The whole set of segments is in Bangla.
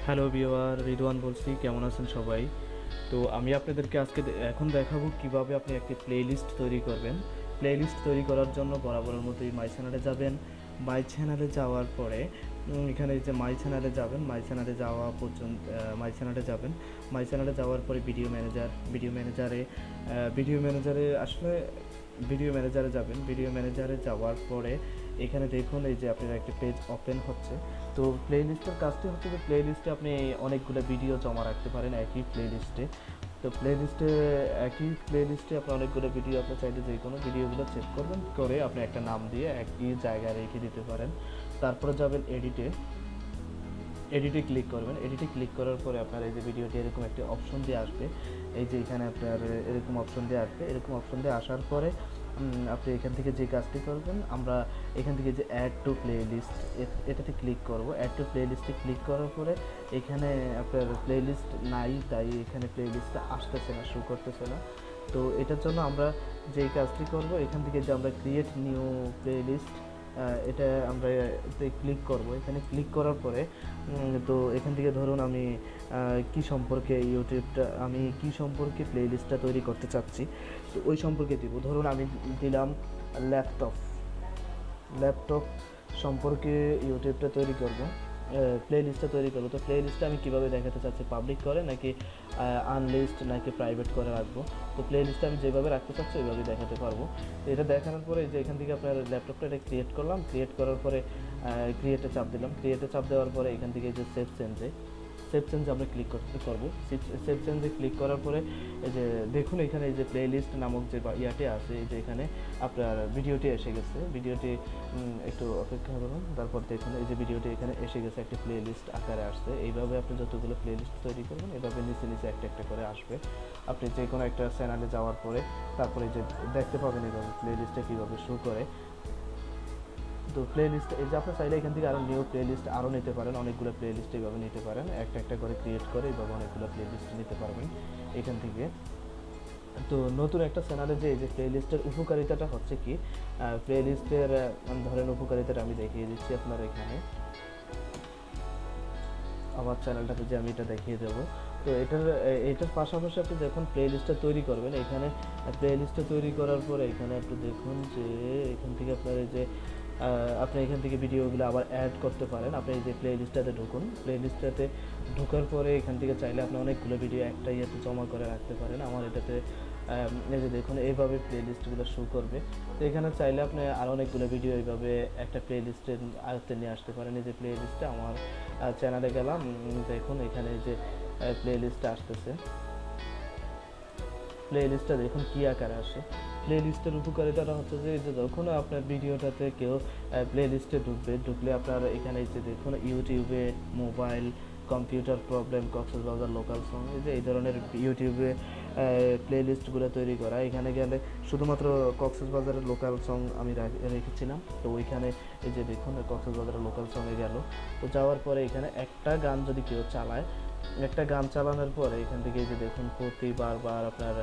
হ্যালো ভিউয়ার, রিদওয়ান বলছি। কেমন আছেন সবাই? তো আমি আপনাদেরকে আজকে এখন দেখাবো কিভাবে আপনি একটি প্লেলিস্ট তৈরি করবেন। প্লেলিস্ট তৈরি করার জন্য বরাবরের মতোই মাই চ্যানেলে যাবেন। মাই চ্যানেলে যাওয়ার পরে এখানে যে মাই চ্যানেলে যাবেন, মাই চ্যানেলে যাওয়া পর্যন্ত মাই চ্যানেলে যাবেন। মাই চ্যানেলে যাওয়ার পরে ভিডিও ম্যানেজারে আসলে ভিডিও ম্যানেজারে যাবেন। ভিডিও ম্যানেজারে যাওয়ার পরে এখানে দেখুন এই যে আপনার একটা পেজ ওপেন হচ্ছে। তো প্লেলিস্টের কাজটি হচ্ছে যে প্লেলিস্টে আপনি অনেকগুলো ভিডিও জমা রাখতে পারেন একই প্লেলিস্টে। তো একই প্লেলিস্টে আপনি অনেকগুলো ভিডিও আপনি চাইলে যে কোনো ভিডিওগুলো চেক করবেন, করে আপনি একটা নাম দিয়ে একই জায়গায় রেখে দিতে পারেন। তারপরে যাবেন এডিটে ক্লিক করবেন। এডিটে ক্লিক করার পরে আপনার এই যে ভিডিওটি এরকম একটি অপশন দিয়ে আসবে। এই যে এখানে আপনার এরকম অপশন দিয়ে আসবে। এরকম অপশন দিয়ে আসার পরে আপনি এখান থেকে যে কাজটি করবেন, আমরা এখান থেকে যে অ্যাড টু প্লেলিস্ট এটাতে ক্লিক করব। অ্যাড টু প্লেলিস্টে ক্লিক করার পরে এখানে আপনার প্লেলিস্ট নাই, তাই এখানে প্লেলিস্টটা আসতেছে না, শো করতেছে না। তো এটার জন্য আমরা যেই কাজটি করব, এখান থেকে যে আমরা ক্রিয়েট নিউ প্লেলিস্ট এটা আমরা ক্লিক করব। এখানে ক্লিক করার পরে তো এখান থেকে ধরুন আমি কি সম্পর্কে প্লেলিস্টটা তৈরি করতে চাচ্ছি, তো ওই সম্পর্কে দিব। ধরুন আমি দিলাম ল্যাপটপ সম্পর্কে ইউটিউবটা তৈরি করব, প্লেলিস্টটা তৈরি করবো। তো প্লেলিস্টটা আমি কীভাবে দেখাতে চাচ্ছি, পাবলিক করে নাকি আনলিস্ট নাকি প্রাইভেট করে রাখবো। তো প্লেলিস্টটা আমি যেভাবে রাখতে চাচ্ছি ওইভাবেই দেখাতে পারবো। তো এটা দেখানোর পরে যে এখান থেকে আপনার ল্যাপটপটা এটা ক্রিয়েট করলাম। ক্রিয়েট করার পরে ক্রিয়েটে চাপ দিলাম। ক্রিয়েটে চাপ দেওয়ার পরে এখান থেকে যে সেভ চেঞ্জে আমরা ক্লিক করবো। সেভ চেঞ্জে ক্লিক করার পরে এই যে দেখুন এখানে এই যে প্লেলিস্ট নামক যে ইয়াটি আছে, এই যে এখানে আপনার ভিডিওটি এসে গেছে। ভিডিওটি একটু অপেক্ষা করুন, তারপর দেখুন এই যে ভিডিওটি এখানে এসে গেছে, একটি প্লেলিস্ট আকারে আসছে। এইভাবে আপনি যতগুলো প্লেলিস্ট তৈরি করবেন এইভাবে নিচে নিচে একটা একটা করে আসবে। আপনি যে কোনো একটা চ্যানেলে যাওয়ার পরে তারপরে যে দেখতে পাবেন এইভাবে প্লেলিস্টটা কীভাবে শো করে। তো প্লেলিস্ট এই যে আপনি চাইলে এখান থেকে আরও নিউ প্লেলিস্ট আরও নিতে পারেন, অনেকগুলো প্লেলিস্ট এইভাবে নিতে পারেন, একটা একটা করে ক্রিয়েট করে এইভাবে অনেকগুলো প্লেলিস্ট নিতে পারবেন এখান থেকে। তো নতুন একটা চ্যানেলে যে এই যে প্লেলিস্টের উপকারিতাটা হচ্ছে কি, প্লেলিস্টের ধরেন উপকারিতাটা আমি দেখিয়ে দিচ্ছি আপনার এখানে আমার চ্যানেলটাতে যে আমি এটা দেখিয়ে দেবো। তো এটার পাশাপাশি আপনি যখন প্লেলিস্টটা তৈরি করবেন, এখানে প্লেলিস্টটা তৈরি করার পরে এখানে আপনি দেখুন যে এখান থেকে আপনার এই যে আপনি এখান থেকে ভিডিওগুলো আবার অ্যাড করতে পারেন। আপনি এই যে প্লেলিস্টটাতে ঢুকুন। প্লেলিস্টটাতে ঢোকার পরে এখান থেকে চাইলে আপনি অনেকগুলো ভিডিও একটা ইয়েতে জমা করে রাখতে পারেন। আমার এটাতে এই যে দেখুন এইভাবে প্লেলিস্টগুলো শো করবে। তো এখানে চাইলে আপনি আরও অনেকগুলো ভিডিও এইভাবে একটা প্লেলিস্টের আয়ত্তে নিয়ে আসতে পারেন। এই যে প্লেলিস্টটা আমার চ্যানেলে গেলাম, দেখুন এখানে যে প্লেলিস্টটা আসতেছে। প্লেলিস্টটা দেখুন কী আকারে আসে। প্লেলিস্টের উপকারিতাটা হচ্ছে যে যখন আপনার ভিডিওটাতে কেউ প্লেলিস্টে ঢুকলে আপনার এখানে যে দেখুন ইউটিউবে mobile computer problem, Cox's Bazar local song, এই ধরনের ইউটিউবে প্লেলিস্টগুলো তৈরি করা। এখানে গেলে শুধুমাত্র কক্সবাজারের লোকাল সং আমি রেখেছিলাম। তো ওইখানে এই যে দেখুন কক্সবাজারের লোকাল সঙ্গে গেল। তো যাওয়ার পরে এখানে একটা গান যদি কেউ চালায়, একটা গান চালানোর পরে এখান থেকে এই যে দেখুন প্রতিবার আপনার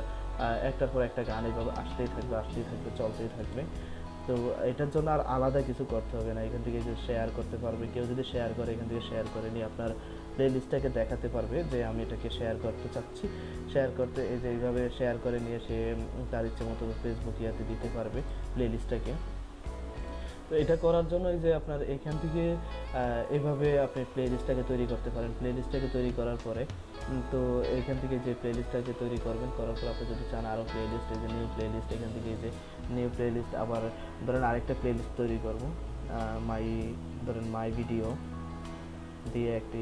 একটার পর একটা গান এইভাবে আসতেই থাকবে, চলতেই থাকবে। তো এটার জন্য আর আলাদা কিছু করতে হবে না। এখান থেকে যে শেয়ার করতে পারবে, কেউ যদি শেয়ার করে এখান থেকে শেয়ার করে নিয়ে আপনার প্লেলিস্টটাকে দেখাতে পারবে যে আমি এটাকে শেয়ার করতে চাচ্ছি। শেয়ার করতে এই যে এইভাবে শেয়ার করে নিয়ে সে তার ইচ্ছে মতো ফেসবুক ইয়াতে দিতে পারবে প্লেলিস্টটাকে। তো এটা করার জন্য এই যে আপনার এখান থেকে এভাবে আপনি প্লেলিস্টটাকে তৈরি করতে পারেন। প্লেলিস্টটাকে তৈরি করার পরে তো এখান থেকে যে প্লেলিস্টটাকে তৈরি করবেন, করার পর আপনি যদি চান আরও প্লেলিস্ট, এই যে নিউ প্লেলিস্ট, এখান থেকে এই যে নিউ প্লেলিস্ট আবার ধরেন আরেকটা প্লেলিস্ট তৈরি করব। মাই ভিডিও দিয়ে একটি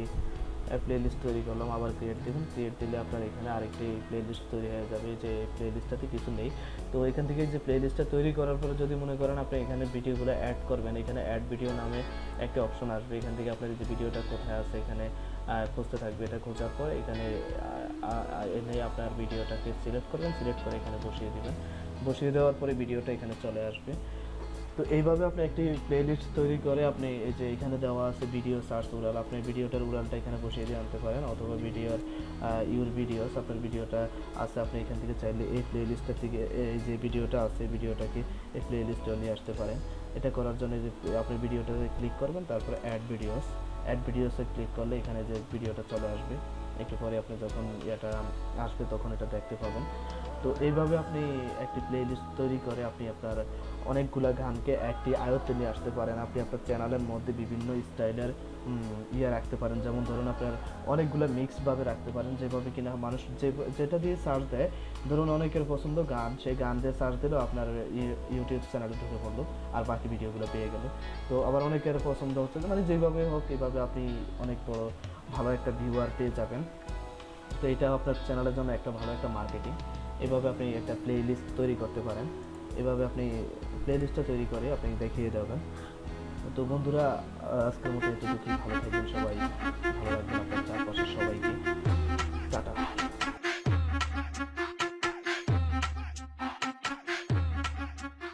প্লেলিস্ট তৈরি করলাম, আবার ক্রিয়েট দেবেন। ক্রিয়েট দিলে আপনার এখানে আরেকটি প্লেলিস্ট তৈরি হয়ে যাবে। যে প্লেলিস্টটাতে কিছু নেই। তো এখান থেকে যে প্লেলিস্টটা তৈরি করার পরে যদি মনে করেন আপনি এখানে ভিডিওগুলো অ্যাড করবেন, এখানে অ্যাড ভিডিও নামে একটা অপশন আসবে। এখান থেকে আপনার যে ভিডিওটা কোথায় আছে এখানে খুঁজতে থাকবে। এটা খোঁজার পর এখানে এনে আপনার ভিডিওটাকে সিলেক্ট করবেন, সিলেক্ট করে এখানে বসিয়ে দেবেন। বসিয়ে দেওয়ার পরে ভিডিওটা এখানে চলে আসবে। তো এইভাবে আপনি একটি প্লেলিস্ট তৈরি করে আপনি এই যে এখানে দেওয়া আছে ভিডিও সার্চ উরাল, আপনি ভিডিওটার উরালটা এখানে বসিয়ে দিয়ে আনতে পারেন, অথবা ভিডিওর ইউর ভিডিওস, আপনার ভিডিওটা আছে আপনি এখান থেকে চাইলে এই প্লেলিস্টটা থেকে এই যে ভিডিওটা আছে ভিডিওটাকে এই প্লেলিস্টে নিয়ে আসতে পারেন। এটা করার জন্য যে আপনি ভিডিওটাতে ক্লিক করবেন, তারপরে অ্যাড ভিডিওসে ক্লিক করলে এখানে যে ভিডিওটা চলে আসবে, একটু পরে আপনি যখন এটা আসবে তখন এটা দেখতে পাবেন। তো এইভাবে আপনি একটি প্লেলিস্ট তৈরি করে আপনি আপনার অনেকগুলা গানকে একটি আয়ত্তে নিয়ে আসতে পারেন। আপনি আপনার চ্যানেলের মধ্যে বিভিন্ন স্টাইলের রাখতে পারেন, যেমন ধরুন আপনার অনেকগুলো মিক্সভাবে রাখতে পারেন, যেভাবে কিনা মানুষ যেটা দিয়ে সার্চ দেয়, ধরুন অনেকের পছন্দ গান, সেই গান দিয়ে সার্চ দিলেও আপনার ইউটিউব চ্যানেলে ঢুকে পড়লো আর বাকি ভিডিওগুলো পেয়ে গেল। তো আবার অনেকের পছন্দ হচ্ছে মানে যেভাবে হোক এইভাবে আপনি অনেক বড় ভালো একটা ভিউয়ার পেয়ে যাবেন। তো এটা আপনার চ্যানেলের জন্য একটা ভালো একটা মার্কেটিং। এভাবে আপনি একটা প্লে লিস্ট তৈরি করতে পারেন, এভাবে আপনি প্লে লিস্টটা তৈরি করে আপনি দেখিয়ে দেবেন। তো বন্ধুরা, আজকের মতো এতটুকুই। ভালো থাকবেন সবাই, ভালো রাখবেন আপনার চারপাশের সবাইকে।